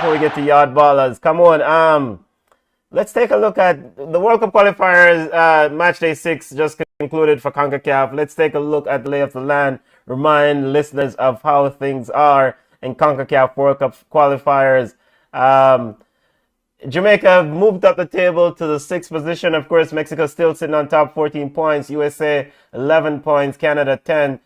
before we get to Yawd Ballas. Come on, let's take a look at the World Cup qualifiers. Match day 6 just concluded for CONCACAF. Let's take a look at the lay of the land. Remind listeners of how things are in CONCACAF World Cup qualifiers. Jamaica moved up the table to the 6th position. Of course, Mexico still sitting on top, 14 points. USA 11 points. Canada 10.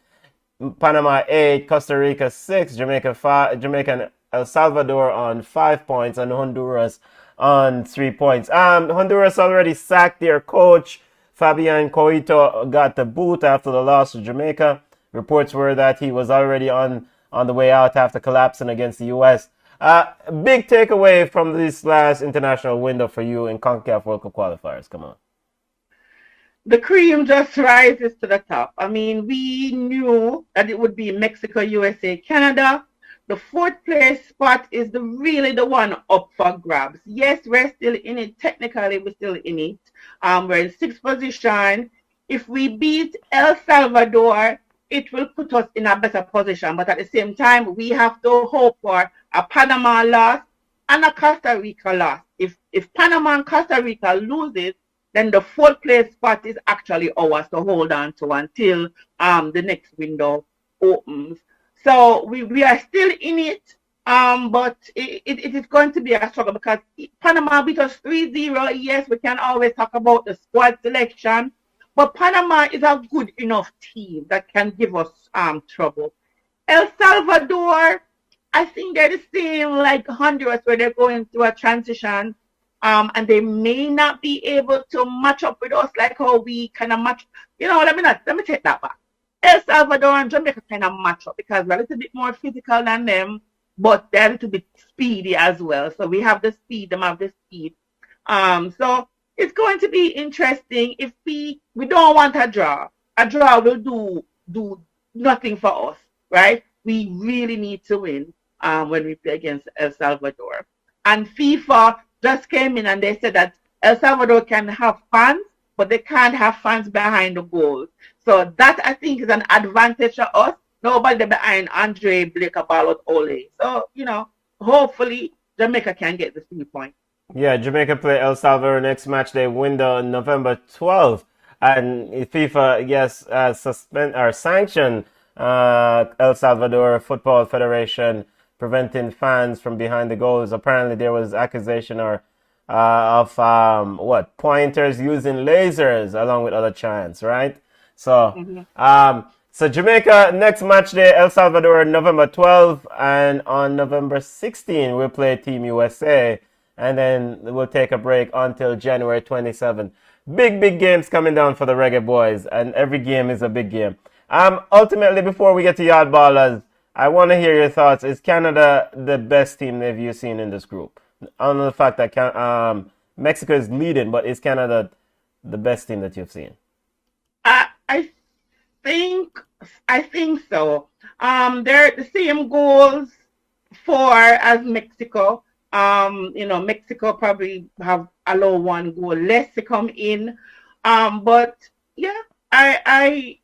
Panama 8. Costa Rica 6. Jamaica 5. Jamaica and El Salvador on 5 points, and Honduras on 3 points. Honduras already sacked their coach. Fabian Coito got the boot after the loss to Jamaica. Reports were that he was already on the way out after collapsing against the U.S. Big takeaway from this last international window for you in CONCACAF World Cup qualifiers. Come on. The cream just rises to the top. I mean, we knew that it would be Mexico, USA, Canada. The 4th place spot is really the one up for grabs. Yes, we're still in it. Technically, we're still in it. We're in 6th position. If we beat El Salvador, it will put us in a better position. But at the same time, we have to hope for a Panama loss and a Costa Rica loss. If Panama and Costa Rica loses, then the 4th place spot is actually ours to hold on to until the next window opens. So we are still in it, but it is going to be a struggle because Panama beat us 3-0. Yes, we can always talk about the squad selection, but Panama is a good enough team that can give us trouble. El Salvador, I think they're the same like Honduras, where they're going through a transition, and they may not be able to match up with us like how we kind of match. Let me take that back. El Salvador and Jamaica kind of match up because we're a little bit more physical than them, but they're a little bit speedy as well. So we have the speed, them have the speed. So it's going to be interesting. If we don't want a draw will do nothing for us, right? We really need to win when we play against El Salvador. And FIFA just came in and they said that El Salvador can have fans, but they can't have fans behind the goals. So that, I think, is an advantage for us. Nobody behind Andre Blake Ballot Ole. So, hopefully Jamaica can get the 3 points. Yeah, Jamaica play El Salvador next match day window on November 12th. And FIFA, yes, suspend or sanction El Salvador Football Federation preventing fans from behind the goals. Apparently there was accusation of pointers using lasers along with other chants, right? So so Jamaica next match day, El Salvador November 12th, and on November 16th we'll play Team USA, and then we'll take a break until January 27th. Big games coming down for the Reggae Boys, and every game is a big game. Ultimately, before we get to Yawd Ballas, I want to hear your thoughts. Is Canada the best team that you've seen in this group? On the fact that Mexico is leading, but is Canada the best team that you've seen? I think so. They're the same goals as Mexico. Mexico probably have allowed 1 goal less to come in. But yeah, I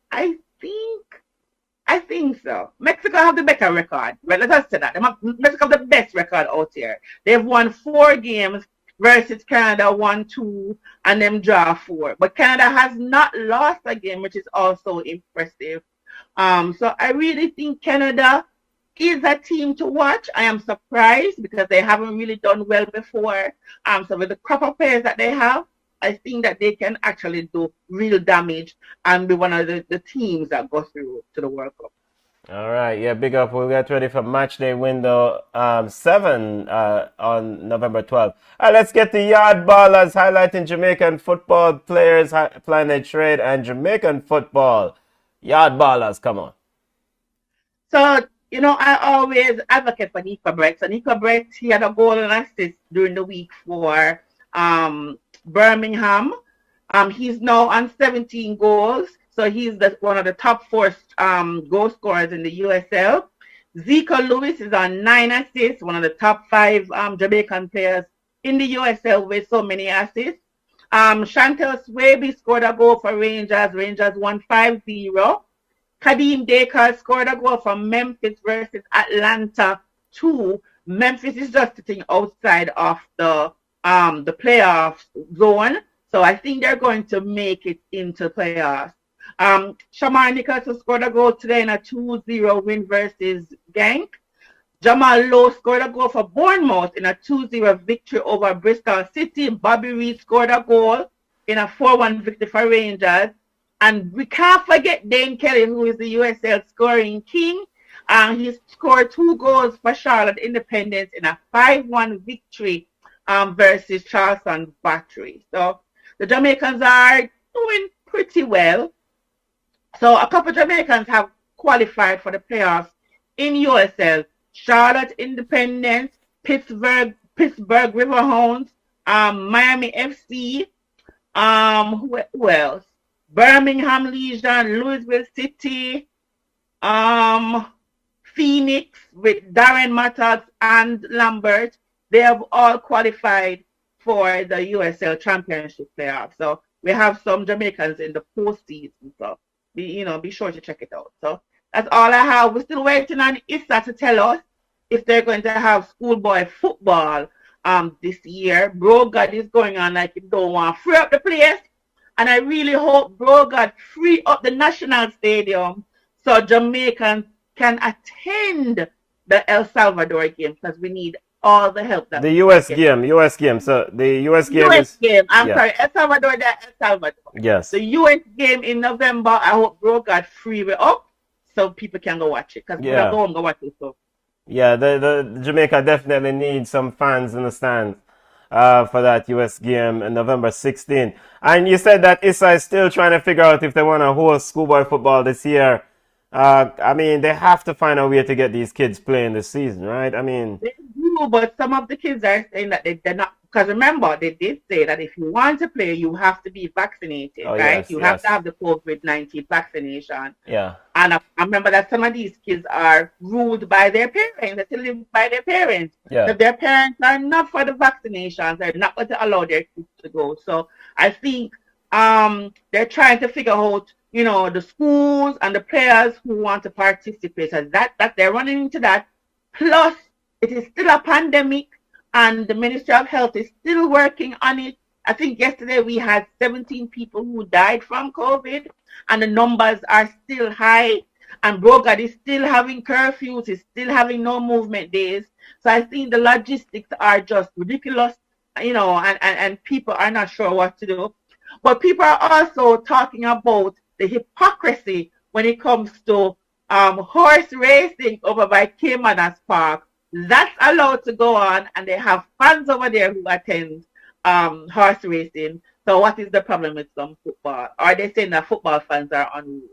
think so. Mexico have the better record. Well, let us say that. Mexico have the best record out here. They've won 4 games versus Canada 1, 2, and them draw 4. But Canada has not lost a game, which is also impressive. So I really think Canada is a team to watch. I am surprised because they haven't really done well before. So with the crop of players that they have, I think that they can actually do real damage and be one of the teams that go through to the World Cup. All right, yeah, big up. We'll get ready for match day window 7 on November 12th. All right, let's get to Yawd Ballas highlighting Jamaican football players, Planet Trade, and Jamaican football. Yawd Ballas, come on. So, I always advocate for Nico Brett. So Nico Brett, he had a goal and assist during the week for Birmingham. He's now on 17 goals. So he's one of the top 4 goal scorers in the USL. Zico Lewis is on 9 assists, one of the top 5 Jamaican players in the USL with so many assists. Chantel Swaby scored a goal for Rangers. Rangers won 5-0. Kadeem Dakar scored a goal for Memphis versus Atlanta 2. Memphis is just sitting outside of the playoff zone. So I think they're going to make it into playoffs. Shamar Nicholson scored a goal today in a 2-0 win versus Genk. Jamal Lowe scored a goal for Bournemouth in a 2-0 victory over Bristol City. Bobby Reed scored a goal in a 4-1 victory for Rangers. And we can't forget Dane Kelly, who is the USL scoring king. He scored 2 goals for Charlotte Independence in a 5-1 victory versus Charleston Battery. So the Jamaicans are doing pretty well. So a couple of Jamaicans have qualified for the playoffs in USL. Charlotte Independence, Pittsburgh Riverhounds, Miami FC, who else? Birmingham Legion, Louisville City, Phoenix with Darren Mattocks and Lambert. They have all qualified for the USL Championship playoffs. So we have some Jamaicans in the postseason. So be sure to check it out. So that's all I have. We're still waiting on ISSA to tell us if they're going to have schoolboy football this year. Brogard is going on like you don't want to free up the place. And I really hope Brogard free up the National Stadium so Jamaicans can attend the El Salvador game, because we need all the help that the US game. So the US game sorry, El Salvador, El Salvador. Yes. The US game in November. I hope Brogard free it up so people can go watch it. Because we're going to go home and watch it. So. Yeah, the Jamaica definitely needs some fans in the stands for that US game on November 16th. And you said that ISSA is still trying to figure out if they want to host schoolboy football this year. I mean, they have to find a way to get these kids playing this season, right? I mean, they do, but some of the kids are saying that they're not. Because remember, they did say that if you want to play, you have to be vaccinated, right? Yes, you have to have the COVID-19 vaccination. Yeah. And I remember that some of these kids are ruled by their parents. They still live by their parents. Yeah. If their parents are not for the vaccinations, they're not going to allow their kids to go. So I think they're trying to figure out, the schools and the players who want to participate. So that they're running into that. Plus, it is still a pandemic, and the Ministry of Health is still working on it. I think yesterday we had 17 people who died from COVID, and the numbers are still high. And Brogard is still having curfews, is still having no movement days. So I think the logistics are just ridiculous, and people are not sure what to do. But people are also talking about the hypocrisy when it comes to horse racing over by Caymanas Park. That's allowed to go on, and they have fans over there who attend horse racing. So what is the problem with some football? Are they saying that football fans are unruly?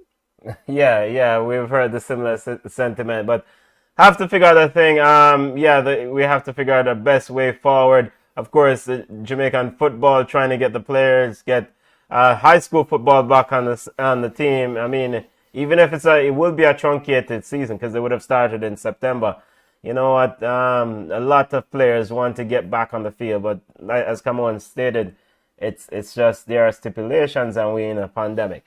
Yeah, we've heard the similar sentiment, but have to figure out a thing. We have to figure out the best way forward. Of course, the Jamaican football, trying to get the players, get high school football back on the team. I mean, even if it will be a truncated season, because they would have started in September. You know what? A lot of players want to get back on the field, but as Kamone stated, it's just there are stipulations, and we're in a pandemic.